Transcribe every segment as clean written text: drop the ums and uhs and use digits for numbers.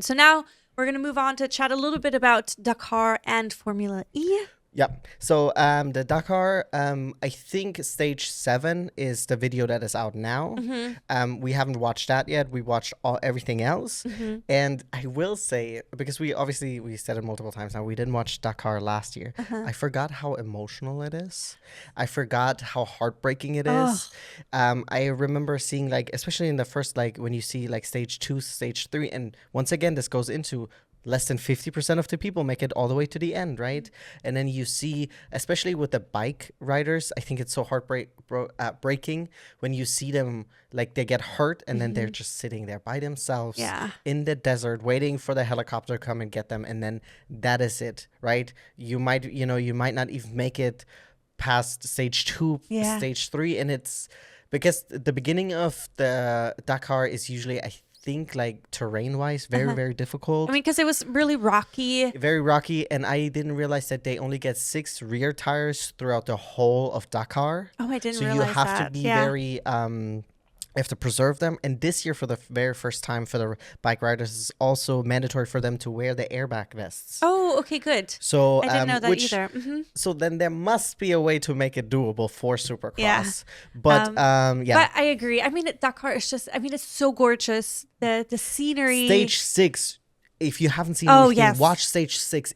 So now we're going to move on to chat a little bit about Dakar and Formula E. Yeah. So the Dakar, I think stage 7 is the video that is out now. We haven't watched that yet. We watched everything else. And I will say, because we said it multiple times now, we didn't watch Dakar last year. I forgot how emotional it is. I forgot how heartbreaking it is. I remember seeing, like, especially in the first, like, when you see like stage 2, stage 3, and once again, this goes into less than 50% of the people make it all the way to the end, right? And then you see, especially with the bike riders, I think it's so breaking when you see them, like, they get hurt and then they're just sitting there by themselves in the desert waiting for the helicopter to come and get them, and then that is it, right? You might not even make it past stage 2, stage 3, and it's because the beginning of the Dakar is usually, I think, like, terrain-wise, very, very difficult. I mean, because it was really rocky. Very rocky, and I didn't realize that they only get 6 rear tires throughout the whole of Dakar. Oh, I didn't So realize you have that. to be very... you have to preserve them. And this year, for the very first time for the bike riders, it's also mandatory for them to wear the airbag vests. Oh, okay, good. So I didn't know that either. So then there must be a way to make it doable for Supercross. Yeah. But But I agree. I mean, Dakar is just, I mean, it's so gorgeous. The scenery. Stage 6, if you haven't seen anything, watch stage 6.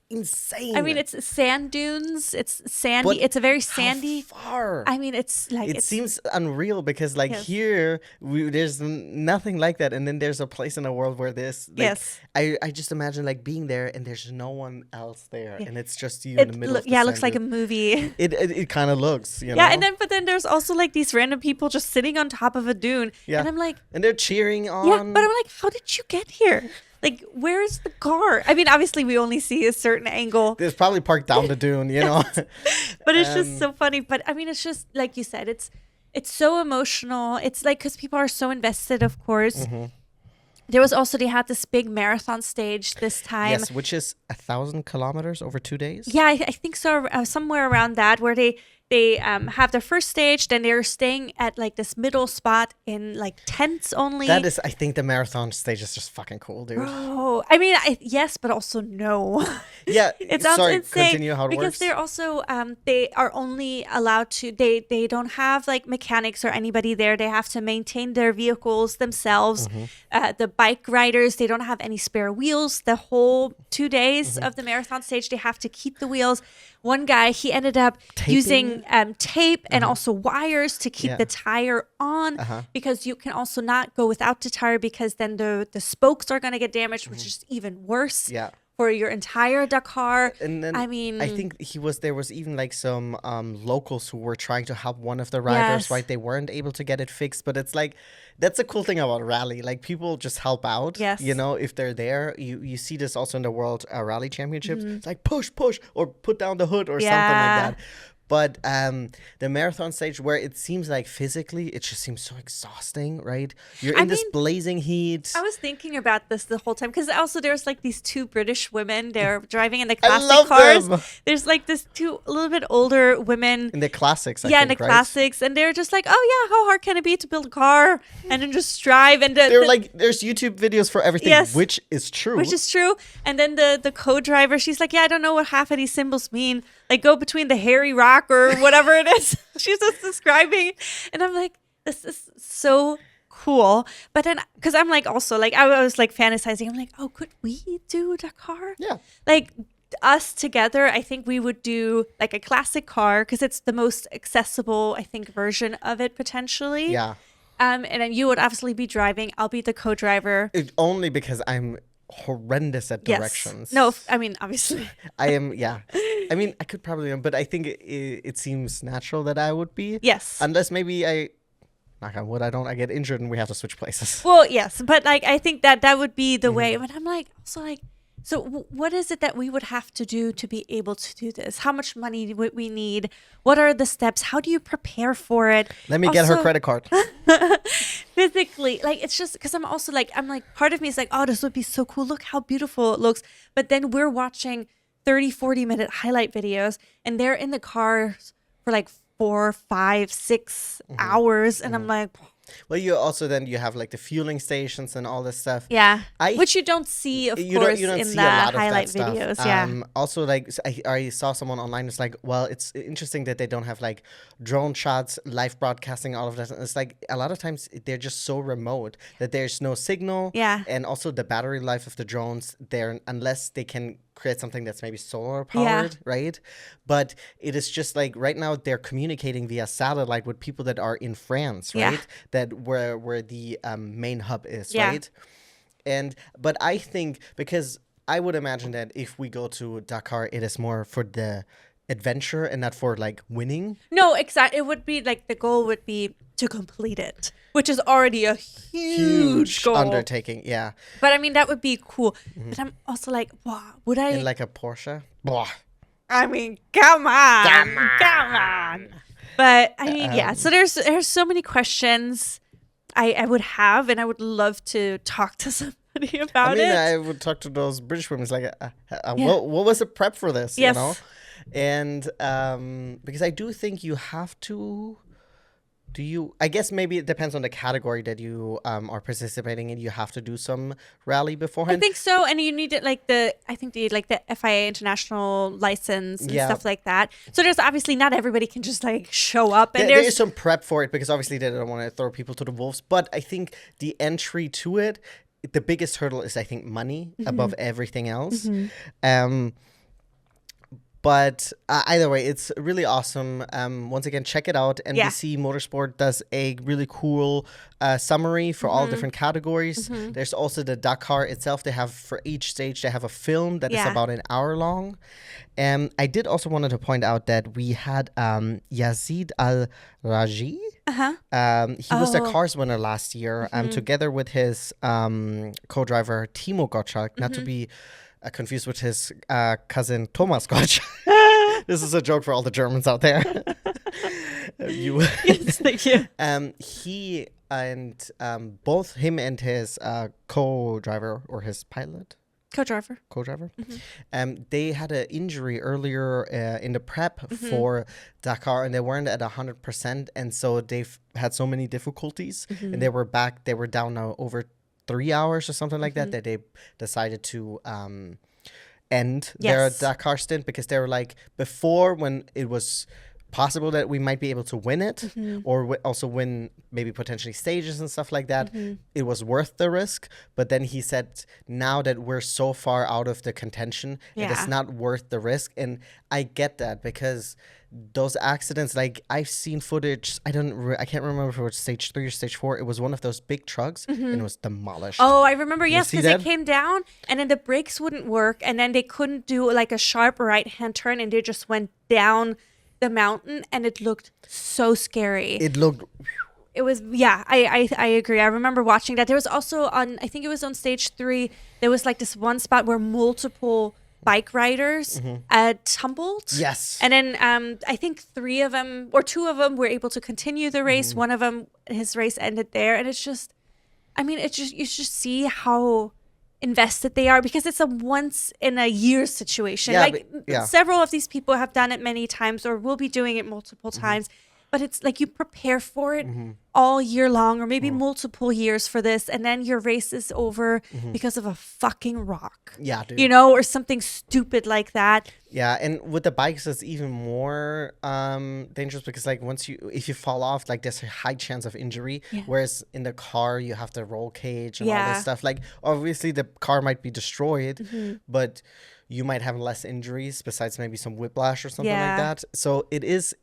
Insane. I mean, it's sand dunes. It's sandy. But it's a very sandy. How far? I mean, it's like it seems unreal because, like, here there's nothing like that, and then there's a place in the world where this. Like, I just imagine, like, being there and there's no one else there, and it's just you in the middle. Of the it looks like a movie. It kind of looks, you know. Yeah, but then there's also, like, these random people just sitting on top of a dune, and I'm like, and they're cheering on. Yeah, but I'm like, how did you get here? Like, where's the car? I mean, obviously, we only see a certain angle. It's probably parked down the dune, you know. But it's just so funny. But I mean, it's just, like you said, it's so emotional. It's like, because people are so invested, of course. There was also, they had this big marathon stage this time. Yes, which is 1,000 kilometers over 2 days. Yeah, I think so. Somewhere around that, where they have their first stage, then they're staying at, like, this middle spot in, like, tents only. That is, I think the marathon stage is just fucking cool, dude. Oh, I mean, yes, but also no. Yeah, it sounds insane. Continue how it works. Because they're also, they are only allowed to, they don't have, like, mechanics or anybody there. They have to maintain their vehicles themselves. The bike riders, they don't have any spare wheels. The whole 2 days of the marathon stage, they have to keep the wheels. One guy, he ended up using tape and also wires to keep the tire on, because you can also not go without the tire, because then the spokes are going to get damaged, which is even worse for your entire Dakar. And then I mean, I think there was even, like, some locals who were trying to help one of the riders, right? They weren't able to get it fixed, but it's like, that's a cool thing about rally. Like, people just help out, you know, if they're there. You see this also in the World Rally Championships. It's like, push, or put down the hood or something like that. But the marathon stage, where it seems like physically it just seems so exhausting, right? You're in this blazing heat. I was thinking about this the whole time, because also there's, like, these 2 British women. They're driving in the classic cars. Them. There's, like, this 2 a little bit older women in the classics. I think, classics, and they're just like, oh yeah, how hard can it be to build a car and then just drive? And they're like, there's YouTube videos for everything, which is true. And then the co-driver, she's like, yeah, I don't know what half of these symbols mean. Like, go between the hairy rock or whatever it is. She's just describing. And I'm like, this is so cool. But then, because I'm like, also, like, I was, like, fantasizing. I'm like, oh, could we do Dakar? Yeah. Like, us together, I think we would do, like, a classic car, because it's the most accessible, I think, version of it, potentially. Yeah. And then you would obviously be driving. I'll be the co-driver. Only because I'm horrendous at directions. No, I mean, obviously. I am, I mean, I could probably, but I think it seems natural that I would be. Yes. Unless maybe knock on wood, I get injured and we have to switch places. Well, yes, but, like, I think that would be the way. But I'm like, also, like, so what is it that we would have to do to be able to do this? How much money would we need? What are the steps? How do you prepare for it? Let me get her credit card. Physically, like, it's just because I'm like, part of me is like, oh, this would be so cool. Look how beautiful it looks. But then we're watching 30, 40-minute highlight videos, and they're in the cars for, like, 4, 5, 6 hours. And I'm like, Well, you have like the fueling stations and all this stuff. Yeah. I Which you don't see, of you course, don't in see the a lot of highlight that stuff. videos. Yeah. Also, like I saw someone online. It's like, well, it's interesting that they don't have like drone shots, live broadcasting, all of that. It's like a lot of times they're just so remote that there's no signal. Yeah. And also the battery life of the drones, there unless they can create something that's maybe solar powered, right? But it is just like right now they're communicating via satellite with people that are in France, right? That where the main hub is, right? But I think because I would imagine that if we go to Dakar, it is more for the adventure and not for like winning. No, exactly. It would be like the goal would be to complete it, which is already a huge goal. Undertaking, yeah. But I mean, that would be cool. But I'm also like, wow, would I? In like a Porsche? Blah. I mean, come on. But I mean, yeah. So there's so many questions I would have, and I would love to talk to somebody about it. I would talk to those British women. It's like, what was the prep for this? Yes. You know, and because I do think you have to. Do you? I guess maybe it depends on the category that you are participating in. You have to do some rally beforehand. I think so, and you need it like the FIA international license and stuff like that. So there's obviously not everybody can just like show up, and there is some prep for it because obviously they don't want to throw people to the wolves. But I think the entry to it, the biggest hurdle is I think money above everything else. But either way, it's really awesome. Once again, check it out. NBC Motorsport does a really cool summary for all different categories. There's also the Dakar itself. They have for each stage, they have a film that is about an hour long. I did also wanted to point out that we had Yazid Al-Raji. He was the Cars winner last year together with his co-driver Timo Gottschalk, not to be confused with his cousin Thomas Gottschalk. This is a joke for all the Germans out there. Yes, thank you. He and both him and his co-driver or his pilot. Co-driver. They had an injury earlier in the prep for Dakar, and they weren't at 100%, and so they've had so many difficulties, and they were back. They were down now over 3 hours or something like that they decided to end their Dakar stint because they were like, before when it was possible that we might be able to win it or also win maybe potentially stages and stuff like that, it was worth the risk. But then he said, now that we're so far out of the contention, it is not worth the risk. And I get that because those accidents, like I've seen footage, I can't remember if it was stage 3 or stage 4. It was one of those big trucks and it was demolished. Oh, I remember, yes, because it came down and then the brakes wouldn't work and then they couldn't do like a sharp right hand turn and they just went down the mountain and it looked so scary. It was, I agree. I remember watching that. There was also I think it was on stage 3, there was like this one spot where multiple bike riders tumbled. Yes. And then I think 3 of them or 2 of them were able to continue the race. One of them, his race ended there. And it's just, I mean, you just see how invested they are because it's a once in a year situation. Several of these people have done it many times or will be doing it multiple times. But it's like you prepare for it all year long or maybe multiple years for this. And then your race is over because of a fucking rock. Yeah, dude. You know, or something stupid like that. Yeah, and with the bikes, it's even more dangerous because like if you fall off, like there's a high chance of injury. Yeah. Whereas in the car, you have the roll cage and all this stuff. Like obviously the car might be destroyed, but you might have less injuries besides maybe some whiplash or something like that. So it is...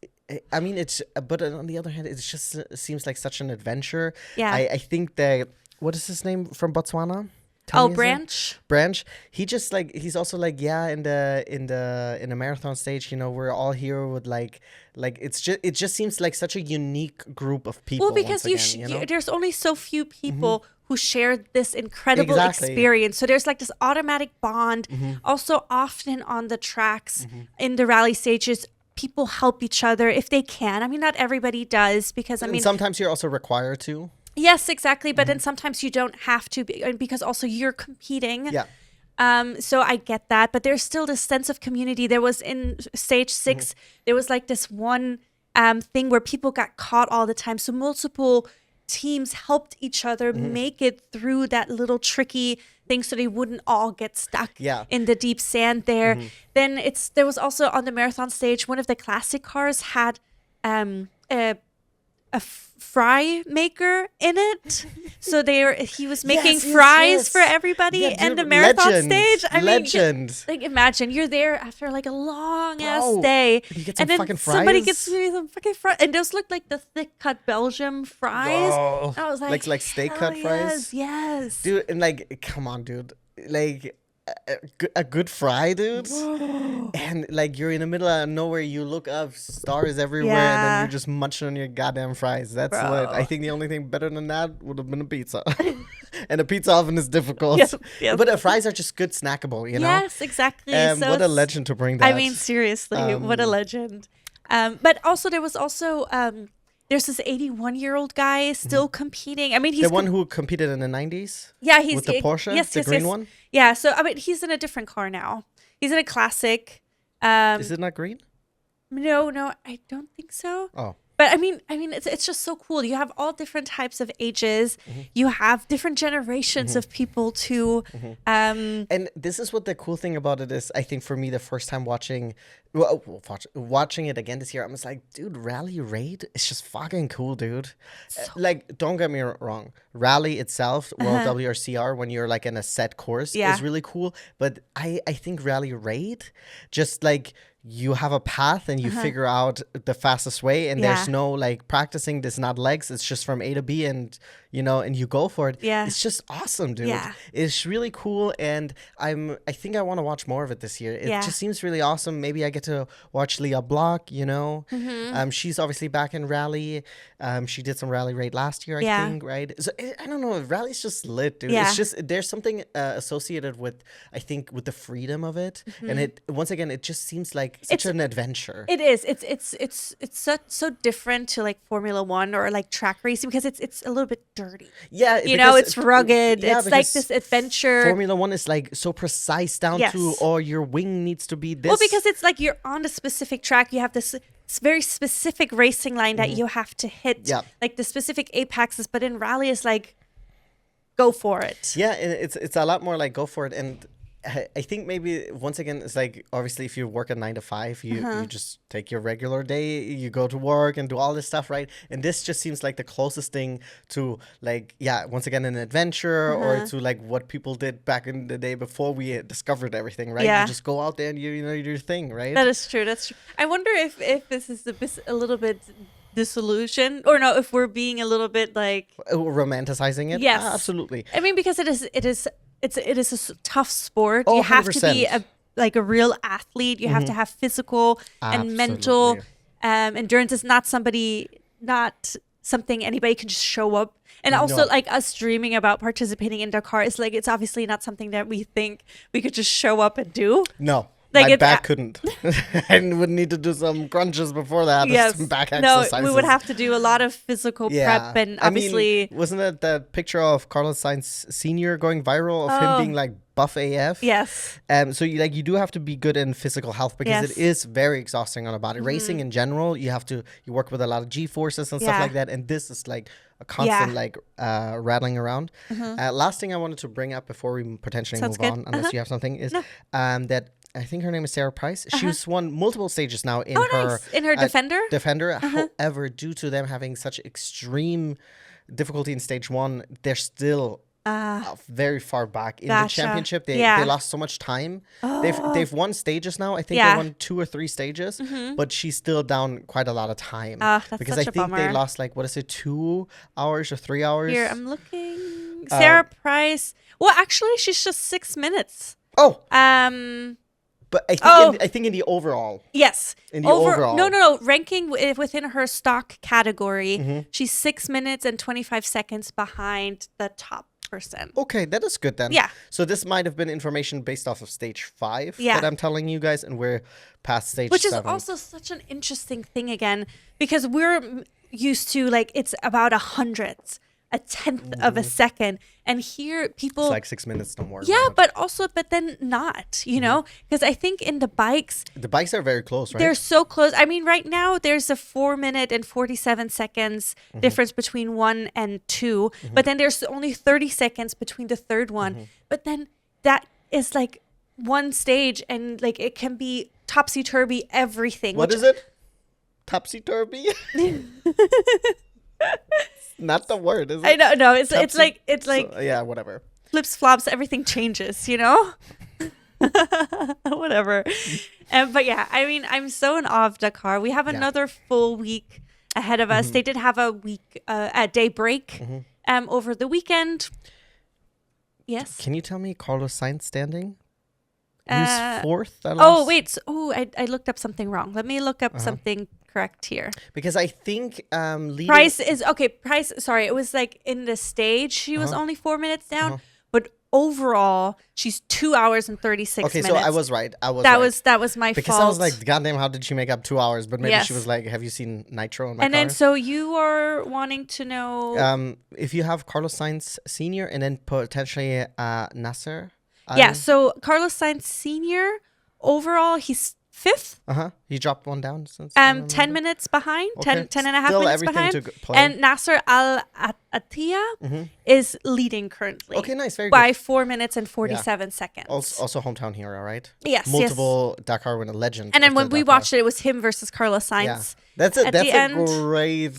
I mean, but on the other hand, it seems like such an adventure. Yeah. I think that, what is his name from Botswana? Branch. Branch. He's also like, in the marathon stage, you know, we're all here with like it just seems like such a unique group of people. Well, because there's only so few people who share this incredible experience. So there's like this automatic bond. Also, often on the tracks in the rally stages, people help each other if they can. I mean, not everybody does because and sometimes you're also required to. Yes, exactly. But then sometimes you don't have to because also you're competing. Yeah. So I get that, but there's still this sense of community. There was in stage 6, there was like this one thing where people got caught all the time. So multiple teams helped each other Mm-hmm. make it through that little tricky thing so they wouldn't all get stuck Yeah. in the deep sand there. Mm-hmm. Then there was also on the marathon stage, one of the classic cars had a fry maker in it, so he was making Yes, yes, fries yes. for everybody. Yeah, and the dude, marathon legend, stage, I legend. mean, like imagine you're there after like a long ass Bro, day, you get and some then fucking somebody fries? gets me some fucking fries, and those look like the thick cut Belgium fries. Bro. I was like steak hell cut fries? yes, Dude, and like, come on, dude. Like, a good fry, dude. And like, you're in the middle of nowhere, you look up, stars everywhere, and then Yeah. you're just munching on your goddamn fries. That's lit. I think the only thing better than that would have been a pizza. And a pizza oven is difficult. Yes, yes. But the fries are just good snackable, you know? Yes, exactly. So What a it's- legend to bring that. I mean, seriously, what a legend. But also, there was also there's this 81-year-old guy still competing. I mean, he's the one who competed in the 90s? yeah, he's with the Porsche? Yes, The yes, green yes. one? Yeah. So I mean, he's in a different car now. He's in a classic. Is it not green? No, I don't think so. Oh. But I mean, it's just so cool. You have all different types of ages. You have different generations of people too. And this is what the cool thing about it is. I think for me, the first time watching it again this year, I was like, dude, Rally Raid is just fucking cool, dude. Like, don't get me wrong, Rally itself, World WRCR, when you're like in a set course, Yeah. is really cool. But I think Rally Raid, just like, you have a path and you figure out the fastest way, and there's no like practicing. There's not legs. It's just from A to B, and and you go for it. Yeah. It's just awesome, dude. Yeah. It's really cool, and I think I want to watch more of it this year. It just seems really awesome. Maybe I get to watch Leah Block. She's obviously back in rally. She did some Rally Raid last year, I think, right? So I don't know. Rally's just lit, dude. Yeah. It's just there's something associated with, I think, with the freedom of it, and it once again it just seems like such an adventure. It is. It's so different to like Formula One or like track racing because it's a little bit dirty. Yeah, It's rugged. yeah, It's like because this adventure. Formula One is like so precise down Yes. to, or your wing needs to be this. Well, because it's like you're on a specific track. You have this very specific racing line that you have to hit. Yeah. Like the specific apexes. But in rally, it's like, go for it. Yeah, and it's a lot more like go for it. And I think maybe once again it's like, obviously if you work a 9 to 5, you just take your regular day, you go to work and do all this stuff, right? And this just seems like the closest thing to like, once again an adventure, or to like what people did back in the day before we discovered everything, right? Yeah. You just go out there and you do your thing, right? That is true. That's true. I wonder if this is a little bit disillusioned, or no, if we're being a little bit like Romanticizing it. Yes. Absolutely. I mean, because it is a tough sport. Oh, You have to be 100%. a real athlete. You have to have physical and mental endurance. It's not something anybody can just show up. And also, No. like us dreaming about participating in Dakar, it's obviously not something that we think we could just show up and do. No. Like my it's back couldn't. I would need to do some crunches before that. Yes. Some back No, exercises. we would have to do a lot of physical prep, and obviously, I mean, wasn't it that picture of Carlos Sainz Sr. going viral of him being like buff AF? yes. So you do have to be good in physical health, because it is very exhausting on a body. Racing in general, you work with a lot of G forces and stuff Yeah. like that, and this is like a constant like rattling around. Last thing I wanted to bring up before we potentially Sounds move good. on, unless you have something, is that I think her name is Sarah Price. She's won multiple stages now in her Nice. In her Defender? Defender. However, due to them having such extreme difficulty in stage 1, they're still very far back in the Gotcha. championship. They lost so much time. They've won stages now. I think they won 2 or 3 stages, but she's still down quite a lot of time. That's because such I a think they bummer. lost like, what is it, 2 hours or 3 hours? Here, I'm looking. Sarah Price. Well, actually, she's just 6 minutes. Oh, Um. but I think in the overall. Yes. In the overall. No. Ranking within her stock category, Mm-hmm. she's 6 minutes and 25 seconds behind the top person. Okay, that is good then. Yeah. So this might have been information based off of stage 5 Yeah. that I'm telling you guys, and we're past stage Which 7. is also such an interesting thing again, because we're used to like it's about hundreds. a tenth of a second. And here people It's like 6 minutes, no more. yeah, right? but then not, you know, because I think in the bikes, The bikes are very close, right? they're so close. I mean, right now there's a 4 minute and 47 seconds difference between 1 and 2, but then there's only 30 seconds between the third one. But then that is like one stage, and like it can be topsy-turvy everything. What is it? Topsy-turvy? Not the word, is it? I don't know. It's like So, yeah, whatever. flips, flops, everything changes, you know? Whatever. But yeah, I mean, I'm so in awe of Dakar. We have another full week ahead of us. They did have a day break over the weekend. Yes. Can you tell me Carlos Sainz standing? He's fourth. Oh, wait. I looked up something wrong. Let me look up something correct here. Because I think leading... Price, sorry, it was like in the stage, she was only 4 minutes down, but overall, she's 2 hours and 36 minutes. Okay, so I was right. That was my because fault. I was like, goddamn, how did she make up 2 hours? But maybe she Yes. was like, have you seen Nitro in my and car? then, so you are wanting to know... If you have Carlos Sainz Sr. and then potentially Nasser. yeah, so Carlos Sainz Sr., overall, he's fifth. He dropped one down since. 10 minutes behind, Okay. 10 and a half Still minutes everything behind. to play. And Nasser Al-Attiyah is leading currently. Okay, nice, very by good. 4 minutes and 47 seconds. Also hometown hero, right? Yes, Multiple Dakar win, a legend. And then of when the we Dakar. watched it, it was him versus Carlos Sainz. Yeah. That's a at the end. great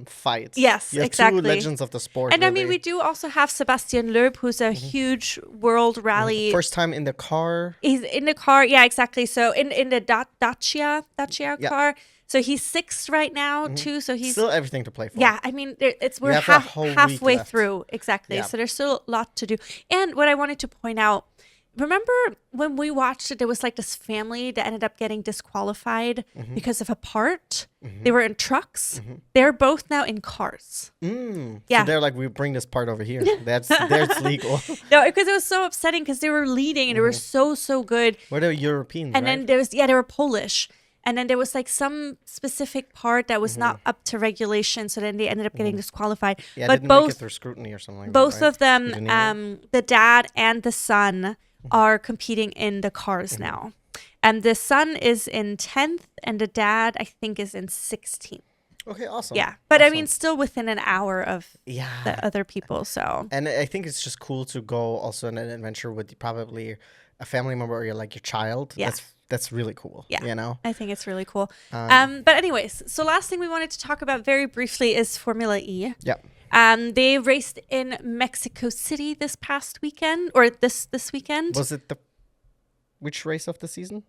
fight. Yes, you have exactly. two legends of the sport. And I mean, really. we do also have Sebastian Loeb, who's a huge world rally. First time in the car. He's in the car. Yeah, exactly. So in the Dacia Yeah. car. So he's sixth right now too. So he's Still everything to play for. yeah. I mean, we're have a whole week halfway left. through exactly. Yeah. So there's still a lot to do. And what I wanted to point out. Remember when we watched it, there was like this family that ended up getting disqualified because of a part. They were in trucks. They're both now in cars. Yeah. Yeah. So they're like, we bring this part over here. That's legal. No, because it was so upsetting because they were leading and they were so good. Were they Europeans? And right? then they were Polish. And then there was like some specific part that was not up to regulation. So then they ended up getting disqualified. yeah, but didn't make it both through scrutiny or something like both that, right? of them, Engineering? the dad and the son, are competing in the cars now. And the son is in 10th and the dad, I think, is in 16th. Okay, awesome. Yeah. But I Awesome. mean, still within an hour of Yeah. the other people. So And I think it's just cool to go also on an adventure with probably a family member or like your child. Yeah. That's really cool. yeah, You know? I think it's really cool. But anyways, so last thing we wanted to talk about very briefly is Formula E. Yeah. They raced in Mexico City this past weekend, or this weekend. Was it which race of the season?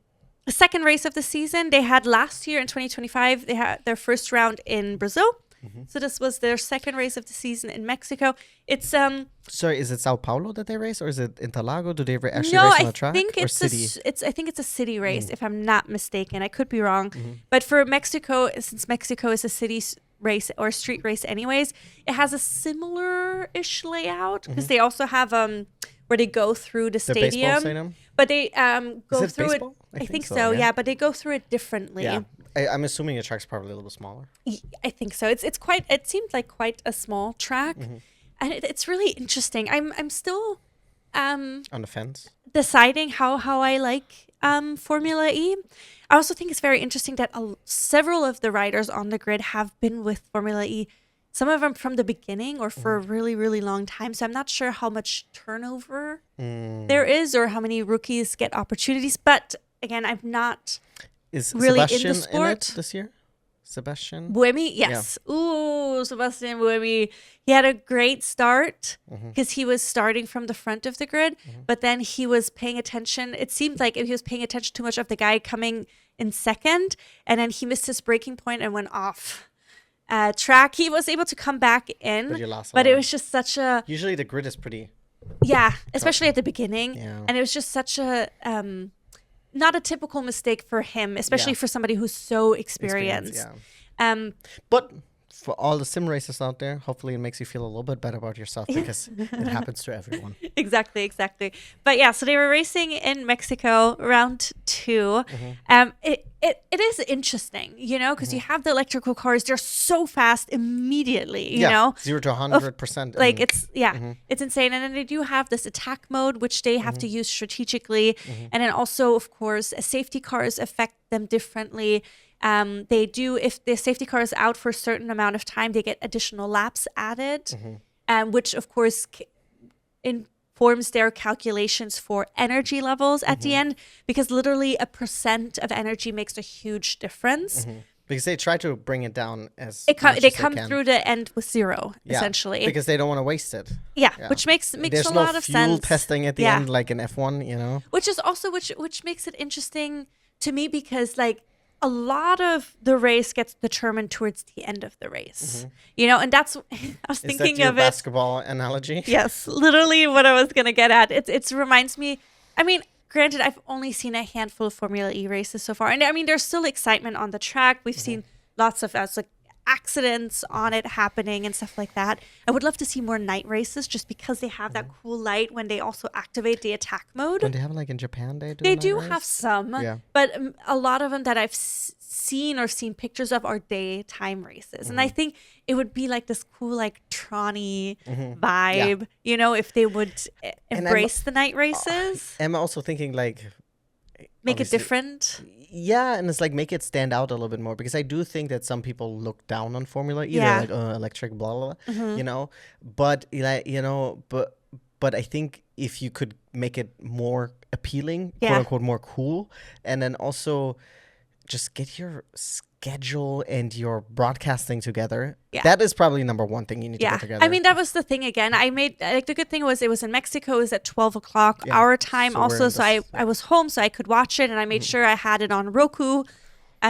The second race of the season. They had last year in 2025. They had their first round in Brazil. So this was their second race of the season in Mexico. It's Sorry, is it Sao Paulo that they race, or is it Interlago? Do they actually no, race on I a track think or it's city? I think it's a city race if I'm not mistaken. I could be wrong, but for Mexico, since Mexico is a city race or street race, anyways, it has a similar-ish layout because they also have where they go through the The baseball stadium, stadium? but they go it through baseball? it. I think so, yeah. But they go through it differently. Yeah. I'm assuming the track's probably a little smaller. I think so. It's quite. It seemed like quite a small track, and it's really interesting. I'm still On the fence. deciding how I like Formula E. I also think it's very interesting that several of the riders on the grid have been with Formula E. Some of them from the beginning or for a really, really long time. So I'm not sure how much turnover there is or how many rookies get opportunities. But again, I'm not Is really Sebastian in the sport. it this year? Sebastian? Buemi, yes. Ooh, Sebastian Buemi. He had a great start because he was starting from the front of the grid, but then he was paying attention. It seemed like he was paying attention too much of the guy coming in second, and then he missed his braking point and went off track. He was able to come back in, But you lost a but it lot. was just such a Usually the grid is pretty. yeah, especially at the beginning, Yeah. and it was just such a not a typical mistake for him, especially Yeah. for somebody who's so experienced. Yeah. But for all the sim racers out there, hopefully it makes you feel a little bit better about yourself because it happens to everyone. Exactly. But yeah, so they were racing in Mexico, round 2. It is interesting, because you have the electrical cars. They're so fast immediately, you know? 0 to 100%. Like it's insane. And then they do have this attack mode, which they have to use strategically. And then also, of course, safety cars affect them differently. They do, if the safety car is out for a certain amount of time, they get additional laps added, which of course informs their calculations for energy levels at the end, because literally a % of energy makes a huge difference. Because they try to bring it down as they much as come they can. through the end with 0, essentially. Because they don't want to waste it. Yeah, which makes There's a lot of sense. There's no fuel testing at the end like in F1, Which is also which makes it interesting to me, because like a lot of the race gets determined towards the end of the race, and that's I was thinking Is that your of basketball analogy? Yes, literally what I was gonna get at. It reminds me. I mean, granted, I've only seen a handful of Formula E races so far, and I mean, there's still excitement on the track. We've seen lots of accidents on it happening and stuff like that. I would love to see more night races, just because they have that cool light when they also activate the attack mode. Don't they have like in Japan? They do have some, but a lot of them that I've seen pictures of are daytime races, and I think it would be like this cool like Tron-y vibe, if they would embrace the night races. I'm also thinking like make it different. Yeah, and it's like make it stand out a little bit more, because I do think that some people look down on Formula E. They're like, electric, blah blah blah, But but I think if you could make it more appealing, quote unquote, more cool, and then also just get your schedule and your broadcasting together. That is probably number one thing you need to get together. I mean, that was the thing again. I made the good thing was it was in Mexico. It was at 12 o'clock our time also. So I was home, so I could watch it, and I made sure I had it on Roku,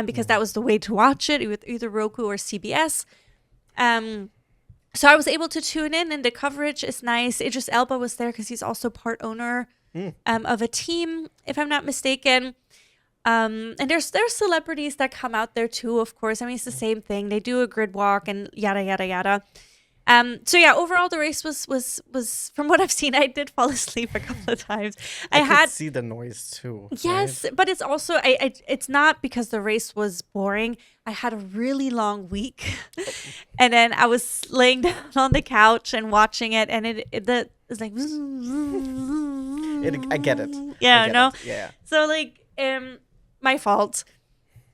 because that was the way to watch it, with either Roku or CBS. So I was able to tune in, and the coverage is nice. Idris Elba was there because he's also part owner of a team, if I'm not mistaken. And there's celebrities that come out there too, of course. I mean, it's the same thing. They do a grid walk and yada, yada, yada. So yeah, overall the race was from what I've seen, I did fall asleep a couple of times. I could see the noise too. Yes, right? But it's also, it's not because the race was boring. I had a really long week. And then I was laying down on the couch and watching it, and it was like... I get it. Yeah, I get no? it. Yeah. So like... my fault.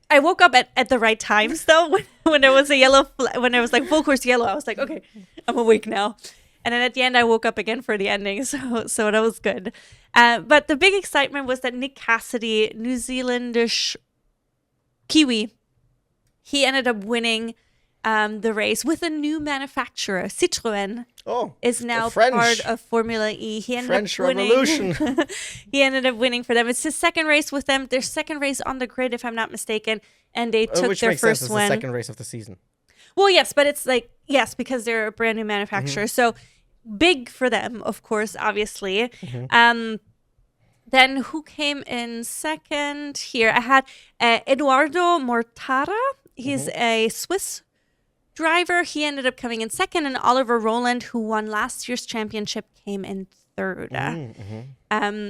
I woke up at the right times though. When there was when there was like full course yellow, I was like, okay, I'm awake now. And then at the end, I woke up again for the ending, so that was good. But the big excitement was that Nick Cassidy, New Zealandish Kiwi, he ended up winning the race with a new manufacturer, Citroën. Is now part of Formula E. He ended French up winning. Revolution. He ended up winning for them. It's his second race with them. Their second race on the grid, if I'm not mistaken, and they took which their makes first sense. win. It's the second race of the season. Well, yes, but it's like because they're a brand new manufacturer, so big for them, of course, obviously. Then who came in second here? I had Eduardo Mortara. He's a Swiss driver. He ended up coming in second, and Oliver Rowland, who won last year's championship, came in third.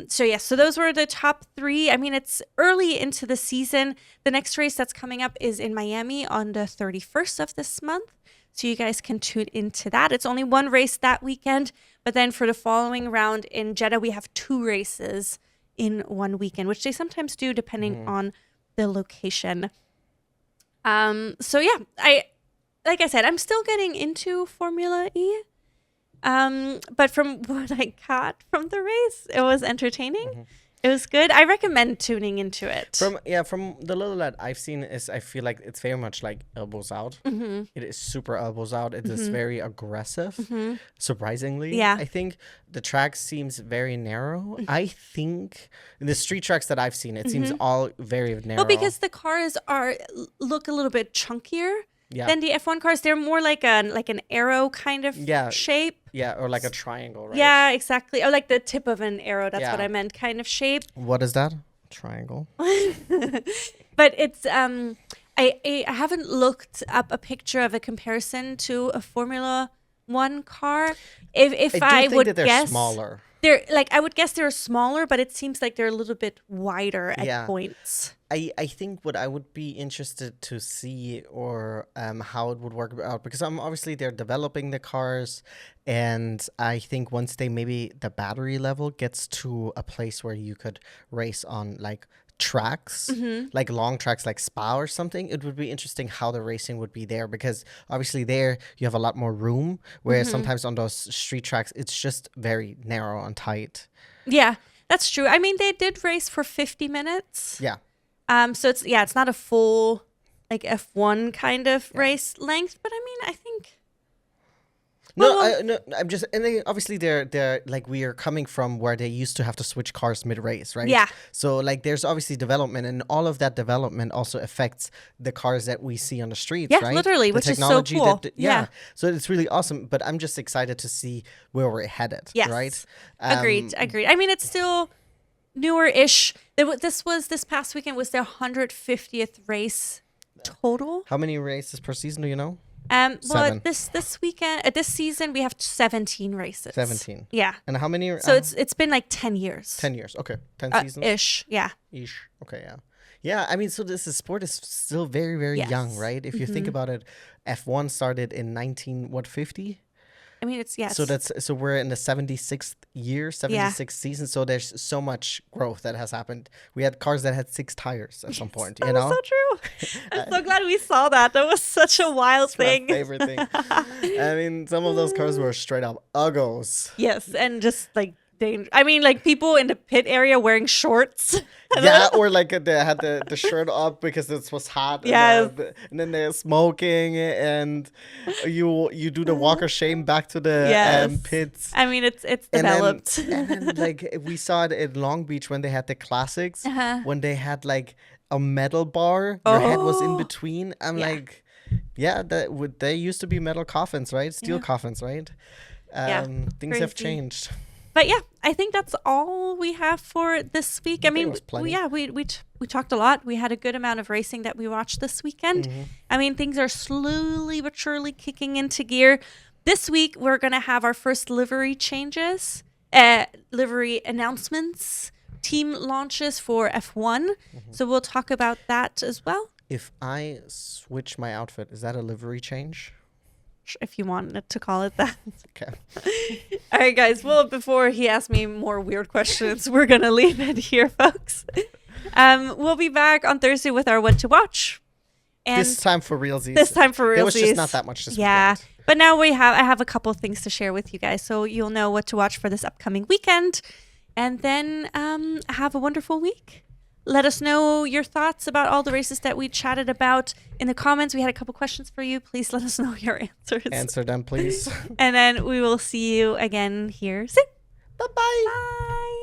So those were the top 3. I mean, it's early into the season. The next race that's coming up is in Miami on the 31st of this month, so you guys can tune into that. It's only one race that weekend, but then for the following round in Jeddah, we have 2 races in one weekend, which they sometimes do depending on the location. So yeah, like I said, I'm still getting into Formula E. But from what I got from the race, it was entertaining. It was good. I recommend tuning into it. From the little that I've seen, I feel like it's very much like elbows out. It is super elbows out. It is very aggressive, surprisingly. Yeah. I think the track seems very narrow. I think the street tracks that I've seen, it seems all very narrow. Well, because the cars look a little bit chunkier than the F1 cars. They're more like an arrow kind of shape. Yeah, or like a triangle, right? Yeah, exactly. Or like the tip of an arrow. That's what I meant, kind of shape. What is that? Triangle. But it's I haven't looked up a picture of a comparison to a Formula One car. If I do think would that they're guess, smaller. I would guess they're smaller, but it seems like they're a little bit wider at Yeah. points. I think what I would be interested to see or how it would work out, because obviously they're developing the cars, and I think once maybe the battery level gets to a place where you could race on like tracks, like long tracks like Spa or something, it would be interesting how the racing would be there, because obviously there you have a lot more room, whereas sometimes on those street tracks it's just very narrow and tight. Yeah, that's true. I mean, they did race for 50 minutes. Yeah. So it's not a full like F1 kind of race length, but I mean, I think. I'm just, and they, obviously they're like, we are coming from where they used to have to switch cars mid-race, right? Yeah. So like there's obviously development, and all of that development also affects the cars that we see on the streets, Yeah, right? literally, The which is so cool. Yeah. So it's really awesome, but I'm just excited to see where we're headed, Yes. right? Agreed. I mean, it's still newer-ish. This past weekend was their 150th race total. How many races per season do you know? Well, 7. this weekend, this season, we have 17 races. 17. Yeah. And how many? So it's been like 10 years. 10 years. Okay. 10 seasons. Ish. Yeah. Ish. Okay, yeah. Yeah, I mean, so this sport is still very, very young, right? If you think about it, F1 started in 50? I mean, it's So we're in the 76th year, 76th season. So there's so much growth that has happened. We had cars that had 6 tires at some point, you know? That's so true. I'm so glad we saw that. That was such a wild thing. My favorite thing. I mean, some of those cars were straight up uggos. Yes, and just like I mean, like people in the pit area wearing shorts. Yeah, or like they had the shirt up because it was hot. Yes. And then they're smoking, and you do the walk of shame back to the pits. I mean, it's developed. And then like we saw it in Long Beach when they had the classics, when they had like a metal bar, your head was in between. I'm like, yeah, they used to be metal coffins, right? Steel coffins, right? Things have changed. But yeah, I think that's all we have for this week. I mean, we talked a lot. We had a good amount of racing that we watched this weekend. I mean, things are slowly but surely kicking into gear. This week, we're going to have our first livery changes, livery announcements, team launches for F1. So we'll talk about that as well. If I switch my outfit, is that a livery change? If you wanted to call it that. Okay. All right, guys. Well, before he asks me more weird questions, we're going to leave it here, folks. We'll be back on Thursday with our What to Watch. And this time for realsies. There was just not that much this weekend. But now I have a couple of things to share with you guys, so you'll know what to watch for this upcoming weekend. And then have a wonderful week. Let us know your thoughts about all the races that we chatted about in the comments. We had a couple questions for you. Please let us know your answers. Answer them, please. And then we will see you again here soon. Bye-bye. Bye.